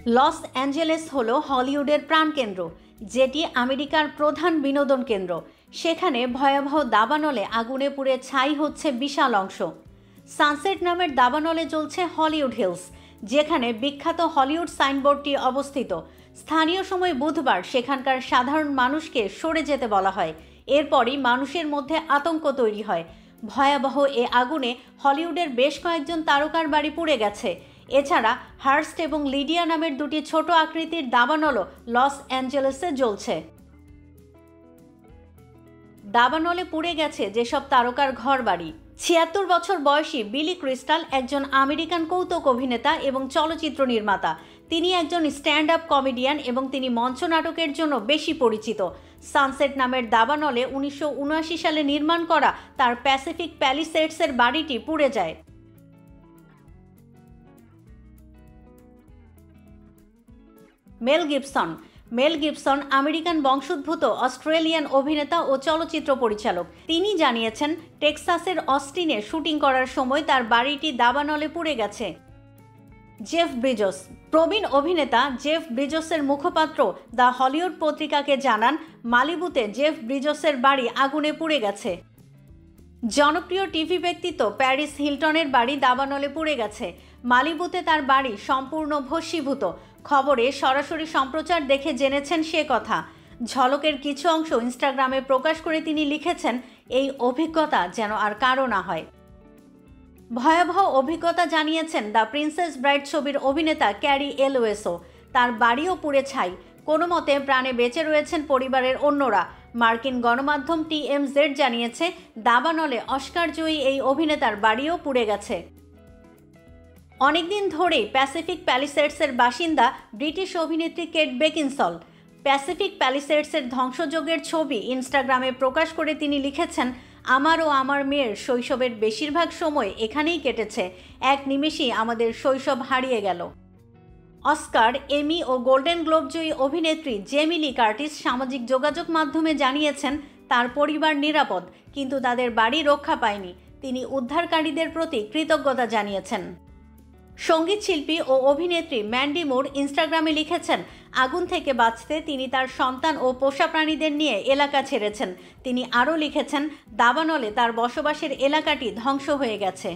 Los Angeles হলো হলিউডের প্রাণকেন্দ্র, যেটি আমেরিকার প্রধান বিনোদন কেন্দ্র। সেখানে ভয়াবহ দাবানলে আগুনে পুড়ে ছাই হচ্ছে বিশাল অংশ। সানসেট নামের দাবানলে জ্বলছে হলিউড হিলস, যেখানে বিখ্যাত হলিউড সাইনবোর্ডটি অবস্থিত। স্থানীয় সময় বুধবার সেখানকার সাধারণ মানুষকে সরে যেতে বলা হয়। এরপরই মানুষের মধ্যে আতঙ্ক তৈরি হয়। ভয়াবহ এ আগুনে হলিউডের বেশ কয়েকজন তারকার বাড়ি পুড়ে গেছে। এছাড়া হার্স্ট এবং লিডিয়া নামের দুটি ছোট আকৃতির দাবানলও লস অ্যাঞ্জেলেসে জ্বলছে। দাবানলে পুড়ে গেছে যেসব তারকার ঘরবাড়ি। ৭৬ বছর বয়সী বিলি ক্রিস্টাল একজন আমেরিকান কৌতুক অভিনেতা এবং চলচ্চিত্র নির্মাতা। তিনি একজন স্ট্যান্ড আপ কমেডিয়ান এবং তিনি মঞ্চ নাটকের জন্য বেশি পরিচিত। সানসেট নামের দাবানলে ১৯৭৯ সালে নির্মাণ করা তার প্যাসিফিক প্যালিসেডসের বাড়িটি পুড়ে যায়। মেল গিবসন আমেরিকান বংশোদ্ভূত অস্ট্রেলিয়ান অভিনেতা ও চলচ্চিত্র পরিচালক। তিনি জানিয়েছেন টেক্সাসের অস্টিনে শুটিং করার সময় তার বাড়িটি দাবানলে পুড়ে গেছে। জেফ ব্রিজস প্রবীণ অভিনেতা জেফ ব্রিজসের মুখপাত্র দ্য হলিউড পত্রিকাকে জানান, মালিবুতে জেফ ব্রিজসের বাড়ি আগুনে পুড়ে গেছে। জনপ্রিয় টিভি ব্যক্তিত্ব প্যারিস হিলটনের বাড়ি দাবানলে পুড়ে গেছে। মালিবুতে তার বাড়ি সম্পূর্ণ ভস্মীভূত। খবরে সরাসরি সম্প্রচার দেখে জেনেছেন সে কথা। ঝলকের কিছু অংশ ইনস্টাগ্রামে প্রকাশ করে তিনি লিখেছেন, এই অভিজ্ঞতা যেন আর কারো না হয়। ভয়াবহ অভিজ্ঞতা জানিয়েছেন দ্য প্রিন্সেস ব্রাইড ছবির অভিনেতা ক্যারি এলওয়েসও। তার বাড়িও পুড়ে ছাই। কোনো মতে প্রাণে বেঁচে রয়েছেন পরিবারের অন্যরা। মার্কিন গণমাধ্যম TMZ জানিয়েছে, দাবানলে অস্কারজয়ী এই অভিনেতার বাড়িও পুড়ে গেছে। অনেকদিন ধরেই প্যাসিফিক প্যালিসেডসের বাসিন্দা ব্রিটিশ অভিনেত্রী কেট বেকিনসল। প্যাসিফিক প্যালিসেডসের ধ্বংসযজ্ঞের ছবি ইনস্টাগ্রামে প্রকাশ করে তিনি লিখেছেন, আমার ও আমার মেয়ের শৈশবের বেশিরভাগ সময় এখানেই কেটেছে। এক নিমেষেই আমাদের শৈশব হারিয়ে গেল। অস্কার, এমি ও গোল্ডেন গ্লোব জয়ী অভিনেত্রী জেমি লি কার্টিস সামাজিক যোগাযোগ মাধ্যমে জানিয়েছেন তার পরিবার নিরাপদ, কিন্তু তাদের বাড়ি রক্ষা পায়নি। তিনি উদ্ধারকারীদের প্রতি কৃতজ্ঞতা জানিয়েছেন। সঙ্গীত শিল্পী ও অভিনেত্রী ম্যান্ডি মুর ইনস্টাগ্রামে লিখেছেন, আগুন থেকে বাঁচতে তিনি তার সন্তান ও পোষা প্রাণীদের নিয়ে এলাকা ছেড়েছেন। তিনি আরও লিখেছেন, দাবানলে তার বসবাসের এলাকাটি ধ্বংস হয়ে গেছে।